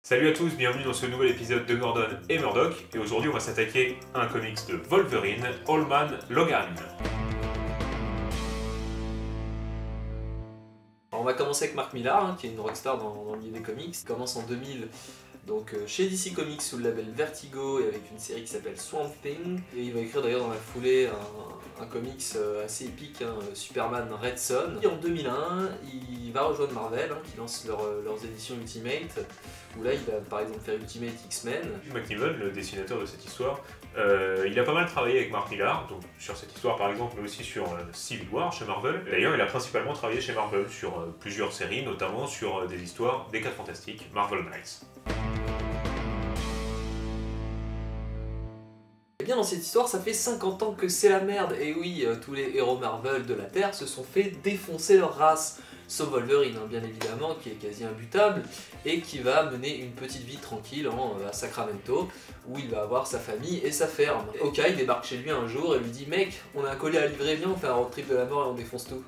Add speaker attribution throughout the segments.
Speaker 1: Salut à tous, bienvenue dans ce nouvel épisode de Gordon et Murdoch, et aujourd'hui on va s'attaquer à un comics de Wolverine, Old Man Logan.
Speaker 2: Alors on va commencer avec Mark Millar, qui est une rockstar dans le milieu des comics. Il commence en 2000 donc, chez DC Comics sous le label Vertigo et avec une série qui s'appelle Swamp Thing. Et il va écrire d'ailleurs dans la foulée un comics assez épique, Superman Red Son. Et en 2001, il va rejoindre Marvel, qui lance leurs éditions Ultimate, où là il va par exemple faire Ultimate X-Men.
Speaker 1: McNiven, le dessinateur de cette histoire, il a pas mal travaillé avec Mark Millar, donc sur cette histoire par exemple, mais aussi sur Civil War chez Marvel. D'ailleurs, il a principalement travaillé chez Marvel sur plusieurs séries, notamment sur des histoires des 4 Fantastiques, Marvel Knights.
Speaker 2: Et bien dans cette histoire, ça fait 50 ans que c'est la merde, et oui, tous les héros Marvel de la Terre se sont fait défoncer leur race. Sauf Wolverine, bien évidemment, qui est quasi imbutable, et qui va mener une petite vie tranquille à Sacramento, où il va avoir sa famille et sa ferme. Hawkeye débarque chez lui un jour et lui dit « Mec, on a un colis à livrer, viens on fait un road trip de la mort et on défonce tout ».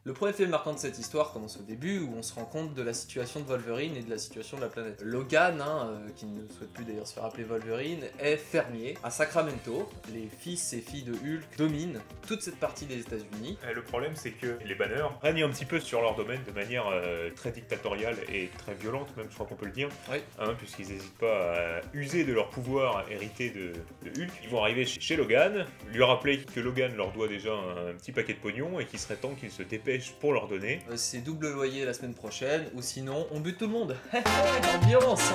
Speaker 2: Le premier fait marquant de cette histoire commence au début où on se rend compte de la situation de Wolverine et de la situation de la planète. Logan, qui ne souhaite plus d'ailleurs se faire appeler Wolverine, est fermier à Sacramento. Les fils et filles de Hulk dominent toute cette partie des États-Unis.
Speaker 1: Le problème, c'est que les banners règnent un petit peu sur leur domaine de manière très dictatoriale et très violente, même je crois qu'on peut le dire,
Speaker 2: Oui.
Speaker 1: Puisqu'ils n'hésitent pas à user de leur pouvoir hérité de Hulk. Ils vont arriver chez Logan, lui rappeler que Logan leur doit déjà un petit paquet de pognon et qu'il serait temps qu'il se dépêche pour leur donner.
Speaker 2: C'est double loyer la semaine prochaine, ou sinon on bute tout le monde. Ambiance.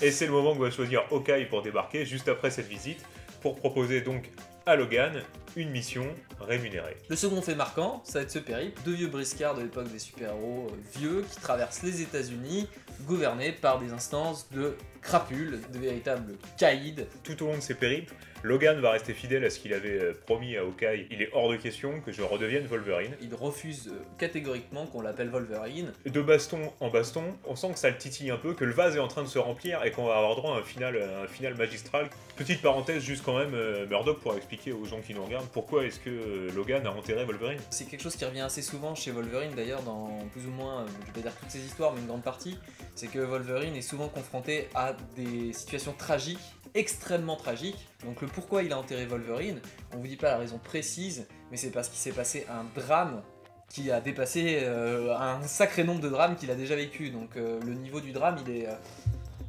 Speaker 1: Et c'est le moment qu'on va choisir Hawkeye pour débarquer, juste après cette visite, pour proposer donc à Logan une mission rémunérée.
Speaker 2: Le second fait marquant, ça va être ce périple. Deux vieux briscards de l'époque des super-héros vieux qui traversent les États-Unis, gouvernés par des instances de crapules, de véritables caïds.
Speaker 1: Tout au long de ces périples, Logan va rester fidèle à ce qu'il avait promis à Hawkeye. Il est hors de question que je redevienne Wolverine.
Speaker 2: Il refuse catégoriquement qu'on l'appelle Wolverine.
Speaker 1: De baston en baston, on sent que ça le titille un peu, que le vase est en train de se remplir et qu'on va avoir droit à un final magistral. Petite parenthèse juste quand même, Murdoch pourra expliquer aux gens qui nous regardent pourquoi est-ce que Logan a enterré Wolverine.
Speaker 2: C'est quelque chose qui revient assez souvent chez Wolverine d'ailleurs dans plus ou moins, je vais pas dire toutes ses histoires, mais une grande partie. C'est que Wolverine est souvent confronté à des situations tragiques, extrêmement tragiques. Donc le pourquoi il a enterré Wolverine, on vous dit pas la raison précise, mais c'est parce qu'il s'est passé un drame qui a dépassé un sacré nombre de drames qu'il a déjà vécu. Donc le niveau du drame, il est...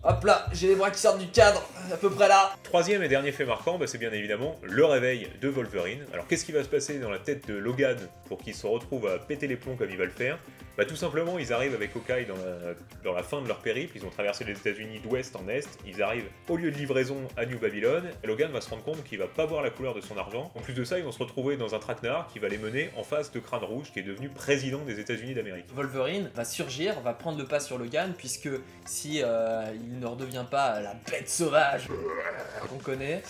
Speaker 2: Hop là, j'ai les bras qui sortent du cadre, à peu près là.
Speaker 1: Troisième et dernier fait marquant, c'est bien évidemment le réveil de Wolverine. Alors qu'est-ce qui va se passer dans la tête de Logan pour qu'il se retrouve à péter les plombs comme il va le faire? Tout simplement, ils arrivent avec Hawkeye dans la fin de leur périple, ils ont traversé les États-Unis d'ouest en est, ils arrivent au lieu de livraison à New Babylon, et Logan va se rendre compte qu'il va pas voir la couleur de son argent. En plus de ça, ils vont se retrouver dans un traquenard qui va les mener en face de Crâne Rouge, qui est devenu président des États-Unis d'Amérique.
Speaker 2: Wolverine va surgir, va prendre le pas sur Logan, puisque si il ne redevient pas la bête sauvage qu'on connaît,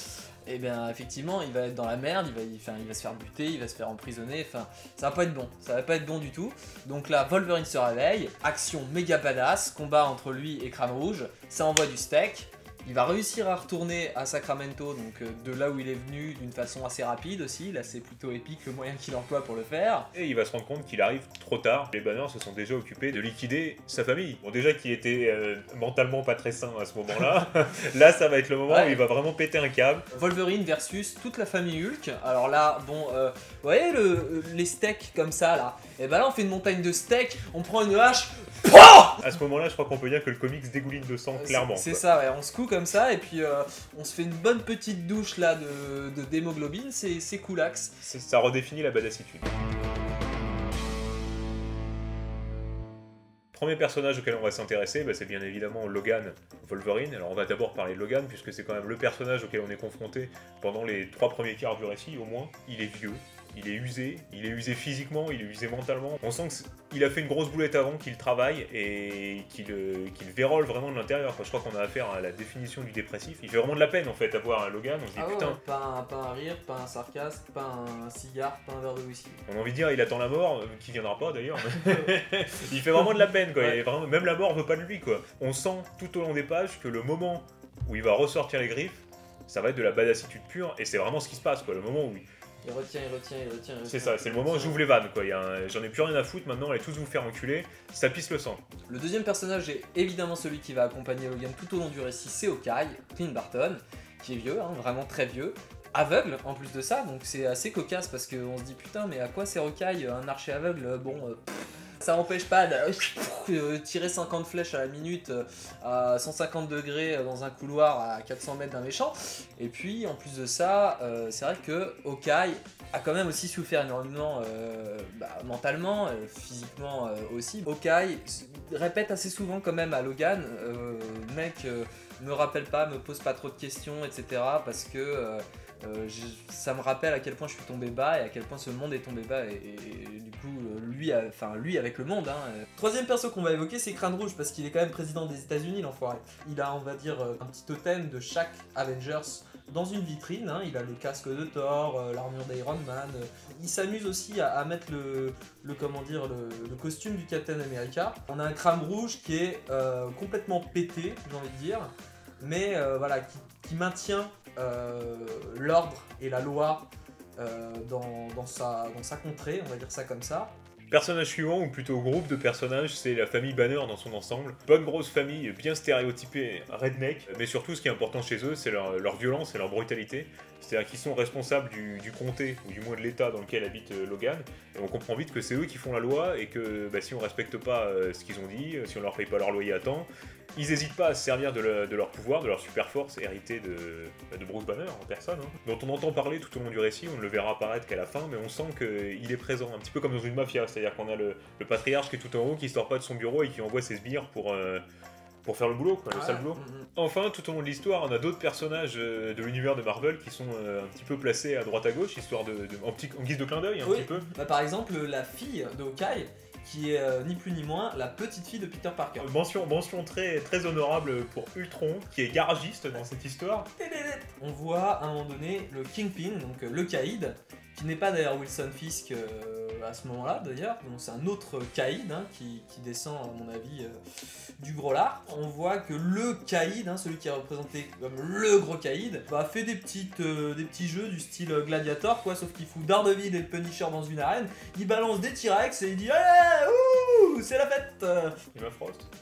Speaker 2: et bien effectivement il va être dans la merde, il va se faire buter, il va se faire emprisonner, enfin ça va pas être bon, ça va pas être bon du tout. Donc là Wolverine se réveille, action méga badass, combat entre lui et Crâne Rouge, ça envoie du steak. Il va réussir à retourner à Sacramento, donc de là où il est venu, d'une façon assez rapide aussi. Là, c'est plutôt épique le moyen qu'il emploie pour le faire.
Speaker 1: Et il va se rendre compte qu'il arrive trop tard. Les banners se sont déjà occupés de liquider sa famille. Bon, déjà qu'il était mentalement pas très sain à ce moment-là. Là, ça va être le moment où il va vraiment péter un câble.
Speaker 2: Wolverine versus toute la famille Hulk. Alors là, bon, vous voyez les steaks comme ça, là. Et ben là, on fait une montagne de steaks, on prend une hache.
Speaker 1: À ce moment-là, je crois qu'on peut dire que le comics dégouline de sang, clairement.
Speaker 2: C'est ça, ouais, on se coud comme ça et puis on se fait une bonne petite douche là d'hémoglobine, c'est coolax.
Speaker 1: Ça redéfinit la badassitude. Premier personnage auquel on va s'intéresser, c'est bien évidemment Logan Wolverine. Alors on va d'abord parler de Logan puisque c'est quand même le personnage auquel on est confronté pendant les 3 premiers quarts du récit au moins. Il est vieux, il est usé physiquement, il est usé mentalement. On sent qu'il a fait une grosse boulette avant, qu'il travaille et qu'il vérole vraiment de l'intérieur. Je crois qu'on a affaire à la définition du dépressif. Il fait vraiment de la peine en fait à voir un Logan, on se dit putain.
Speaker 2: Ouais, pas un rire, pas un sarcasme, pas un cigare, pas un verre de whisky.
Speaker 1: On a envie de dire il attend la mort, qui viendra pas d'ailleurs. Il fait vraiment de la peine quoi, ouais. Vraiment, même la mort veut pas de lui quoi. On sent tout au long des pages que le moment où il va ressortir les griffes, ça va être de la badassitude pure et c'est vraiment ce qui se passe quoi. Le moment où
Speaker 2: Il retient.
Speaker 1: C'est ça, c'est le moment où j'ouvre les vannes, quoi. J'en ai plus rien à foutre maintenant, allez tous vous faire enculer, ça pisse le sang.
Speaker 2: Le deuxième personnage est évidemment celui qui va accompagner Logan tout au long du récit, c'est Hawkeye, Clint Barton, qui est vieux, hein, vraiment très vieux, aveugle en plus de ça, donc c'est assez cocasse parce qu'on se dit putain mais à quoi sert Hawkeye, un archer aveugle, bon... Ça n'empêche pas de tirer 50 flèches à la minute à 150 degrés dans un couloir à 400 mètres d'un méchant. Et puis en plus de ça, c'est vrai que Hawkeye a quand même aussi souffert énormément mentalement, physiquement aussi. Hawkeye répète assez souvent quand même à Logan, mec, me rappelle pas, me pose pas trop de questions, etc. Parce que ça me rappelle à quel point je suis tombé bas et à quel point ce monde est tombé bas et du coup lui avec le monde. Hein. Troisième perso qu'on va évoquer, c'est Crâne Rouge parce qu'il est quand même président des États-Unis, l'enfoiré. Il a, on va dire, un petit totem de chaque Avengers dans une vitrine. Hein. Il a le casque de Thor, l'armure d'Iron Man. Il s'amuse aussi à mettre le costume du Captain America. On a un Crâne Rouge qui est complètement pété, j'ai envie de dire, mais voilà, qui maintient l'ordre et la loi dans sa contrée, on va dire ça comme ça.
Speaker 1: Personnage suivant, ou plutôt groupe de personnages, c'est la famille Banner dans son ensemble. Bonne grosse famille, bien stéréotypée, redneck, mais surtout ce qui est important chez eux, c'est leur violence et leur brutalité. C'est-à-dire qu'ils sont responsables du comté, ou du moins de l'état dans lequel habite Logan, et on comprend vite que c'est eux qui font la loi, et que si on respecte pas ce qu'ils ont dit, si on leur paye pas leur loyer à temps, ils n'hésitent pas à se servir de leur pouvoir, de leur super force héritée de Bruce Banner en personne, hein, dont on entend parler tout au long du récit, on ne le verra apparaître qu'à la fin, mais on sent qu'il est présent, un petit peu comme dans une mafia, c'est-à-dire qu'on a le patriarche qui est tout en haut, qui sort pas de son bureau et qui envoie ses sbires pour faire le boulot, quoi, le sale boulot. Enfin, tout au long de l'histoire, on a d'autres personnages de l'univers de Marvel qui sont un petit peu placés à droite à gauche, histoire en guise de clin d'œil, un petit peu.
Speaker 2: Bah, par exemple, la fille de Hawkeye, qui est ni plus ni moins la petite fille de Peter Parker.
Speaker 1: Mention très, très honorable pour Ultron, qui est garagiste dans cette histoire.
Speaker 2: On voit à un moment donné le Kingpin, donc le Caïd, qui n'est pas d'ailleurs Wilson Fisk à ce moment-là d'ailleurs, donc c'est un autre Caïd hein, qui descend à mon avis du gros lard. On voit que le Caïd, hein, celui qui est représenté comme le gros Caïd, fait des petits jeux du style Gladiator, quoi, sauf qu'il fout Daredevil et le Punisher dans une arène, il balance des T-Rex et il dit hey, ouh, c'est la fête.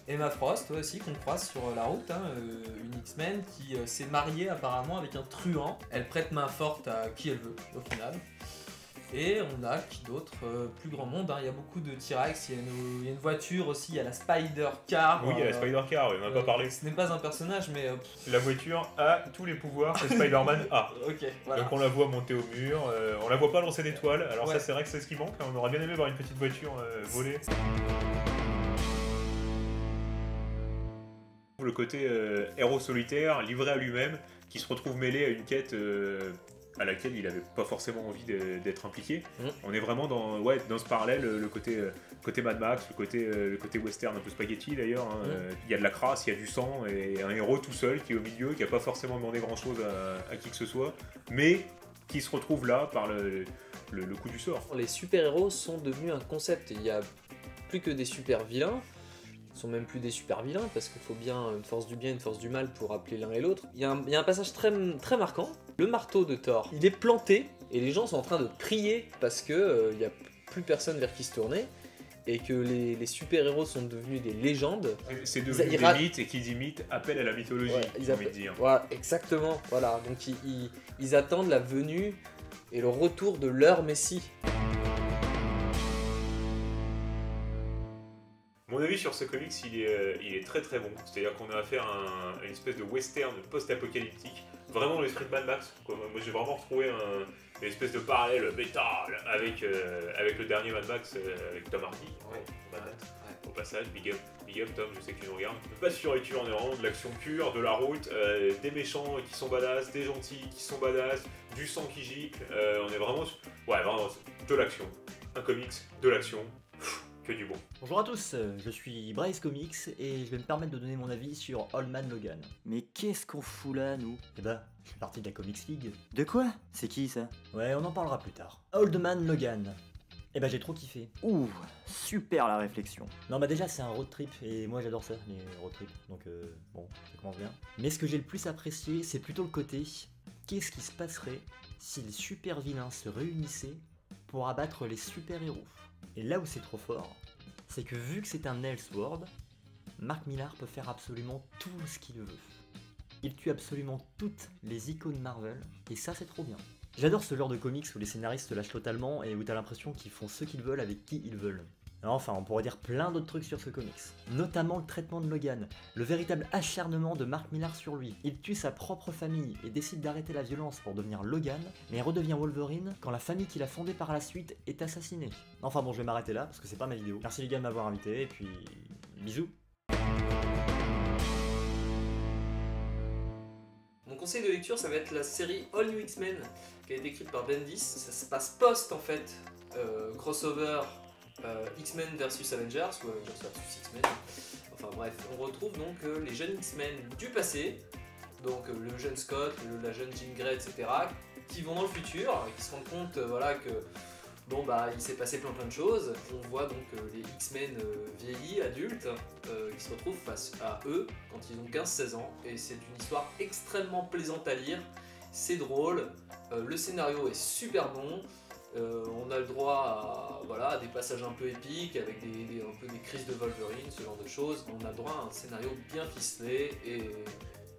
Speaker 2: Emma Frost ouais, aussi qu'on croise sur la route, hein, une X-Men qui s'est mariée apparemment avec un truand. Elle prête main forte à qui elle veut au final. Et on a qui d'autre, plus grand monde, hein. Il y a beaucoup de T-Rex, il y a une voiture aussi, il y a la Spider Car.
Speaker 1: Oui, il y a la Spider Car, on n'en a pas parlé.
Speaker 2: Ce n'est pas un personnage, mais...
Speaker 1: La voiture a tous les pouvoirs que Spider-Man a.
Speaker 2: Ok, voilà.
Speaker 1: Donc on la voit monter au mur, on la voit pas lancer d'étoiles, alors ouais. Ça c'est vrai que c'est ce qui manque, hein. On aurait bien aimé voir une petite voiture volée. Le côté héros solitaire, livré à lui-même, qui se retrouve mêlé à une quête... à laquelle il n'avait pas forcément envie d'être impliqué. On est vraiment dans ce parallèle, le côté Mad Max, le côté western, un peu spaghetti d'ailleurs. Hein. Il y a de la crasse, il y a du sang, et un héros tout seul qui est au milieu, qui n'a pas forcément demandé grand-chose à qui que ce soit, mais qui se retrouve là par le coup du sort.
Speaker 2: Les super-héros sont devenus un concept. Il n'y a plus que des super-vilains. Sont même plus des super vilains parce qu'il faut bien une force du bien et une force du mal pour appeler l'un et l'autre. Il y a un passage très, très marquant. Le marteau de Thor, il est planté et les gens sont en train de prier parce que il n'y a plus personne vers qui se tourner et que les super-héros sont devenus des légendes.
Speaker 1: C'est devenu des mythes et qui dit mythe appelle à la mythologie, j'ai envie de dire.
Speaker 2: Voilà, exactement. Voilà. Donc ils attendent la venue et le retour de leur messie.
Speaker 1: Mon avis sur ce comics, il est très très bon. C'est-à-dire qu'on a affaire à une espèce de western post-apocalyptique, vraiment dans l'esprit de Mad Max. Moi j'ai vraiment retrouvé une espèce de parallèle métal avec le dernier Mad Max, avec Tom Hardy. Au passage, big up Tom, je sais que tu nous regardes. Pas sur les tueurs en errant, de l'action pure, de la route, des méchants qui sont badass, des gentils qui sont badass, du sang qui gicle. On est vraiment de l'action. Un comics, de l'action. Que du bon.
Speaker 3: Bonjour à tous, je suis Bryce Comics et je vais me permettre de donner mon avis sur Old Man Logan.
Speaker 4: Mais qu'est-ce qu'on fout là, nous?
Speaker 3: Eh ben, je fais partie de la Comics League.
Speaker 4: De quoi? C'est qui ça?
Speaker 3: Ouais, on en parlera plus tard. Old Man Logan. Eh ben, j'ai trop kiffé.
Speaker 4: Ouh, super la réflexion.
Speaker 3: Non, bah déjà, c'est un road trip et moi j'adore ça, les road trips. Donc, bon, ça commence bien. Mais ce que j'ai le plus apprécié, c'est plutôt le côté qu'est-ce qui se passerait si les super vilains se réunissaient pour abattre les super héros. Et là où c'est trop fort, c'est que vu que c'est un Elseworld, Mark Millar peut faire absolument tout ce qu'il veut. Il tue absolument toutes les icônes Marvel, et ça c'est trop bien. J'adore ce genre de comics où les scénaristes se lâchent totalement et où t'as l'impression qu'ils font ce qu'ils veulent avec qui ils veulent. Enfin, on pourrait dire plein d'autres trucs sur ce comics, notamment le traitement de Logan, le véritable acharnement de Mark Millar sur lui. Il tue sa propre famille et décide d'arrêter la violence pour devenir Logan, mais redevient Wolverine quand la famille qu'il a fondée par la suite est assassinée. Enfin bon, je vais m'arrêter là parce que c'est pas ma vidéo. Merci les gars de m'avoir invité et puis bisous.
Speaker 2: Mon conseil de lecture, ça va être la série All New X-Men, qui a été écrite par Bendis. Ça se passe post en fait crossover X-Men versus Avengers, ou Avengers versus X-Men. Enfin bref, on retrouve donc les jeunes X-Men du passé, donc le jeune Scott, la jeune Jean Grey, etc., qui vont dans le futur et qui se rendent compte voilà, que bon bah il s'est passé plein de choses. On voit donc les X-Men vieillis, adultes, qui se retrouvent face à eux quand ils ont 15-16 ans, et c'est une histoire extrêmement plaisante à lire, c'est drôle, le scénario est super bon. On a le droit à des passages un peu épiques avec un peu des crises de Wolverine, ce genre de choses. On a le droit à un scénario bien ficelé et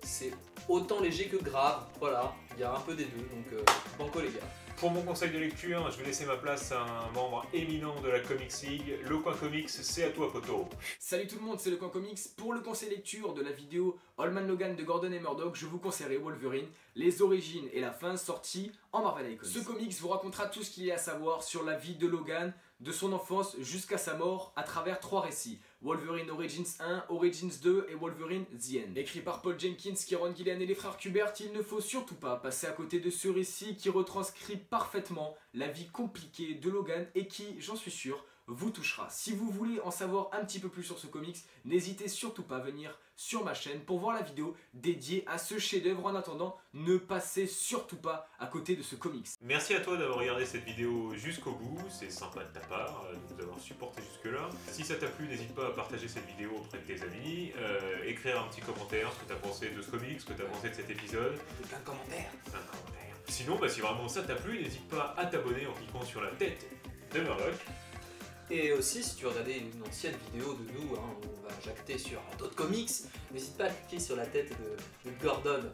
Speaker 2: c'est autant léger que grave. Voilà, il y a un peu des deux, donc banco les gars.
Speaker 1: Pour mon conseil de lecture, je vais laisser ma place à un membre éminent de la Comics League. Le Coin Comics, c'est à toi, poteau.
Speaker 5: Salut tout le monde, c'est le Coin Comics. Pour le conseil lecture de la vidéo All Man Logan de Gordon et Murdoch, je vous conseillerai Wolverine, les origines et la fin, sortie en Marvel Icons. Ce comics vous racontera tout ce qu'il y a à savoir sur la vie de Logan, de son enfance jusqu'à sa mort, à travers 3 récits. Wolverine Origins 1, Origins 2 et Wolverine The End. Écrit par Paul Jenkins, Kieron Gillen et les frères Kubert, il ne faut surtout pas passer à côté de ce récit qui retranscrit parfaitement la vie compliquée de Logan et qui, j'en suis sûr, vous touchera. Si vous voulez en savoir un petit peu plus sur ce comics, n'hésitez surtout pas à venir sur ma chaîne pour voir la vidéo dédiée à ce chef-d'œuvre. En attendant, ne passez surtout pas à côté de ce comics.
Speaker 1: Merci à toi d'avoir regardé cette vidéo jusqu'au bout, c'est sympa de ta part de nous avoir supporté jusque-là. Si ça t'a plu, n'hésite pas à partager cette vidéo auprès de tes amis, écrire un petit commentaire, ce que t'as pensé de ce comics, ce que t'as pensé de cet épisode.
Speaker 2: Plein de commentaires.
Speaker 1: Un commentaire. Sinon, si vraiment ça t'a plu, n'hésite pas à t'abonner en cliquant sur la tête de Murdoch.
Speaker 2: Et aussi, si tu veux regarder une ancienne vidéo de nous, où on va jacter sur d'autres comics, n'hésite pas à cliquer sur la tête de Gordon.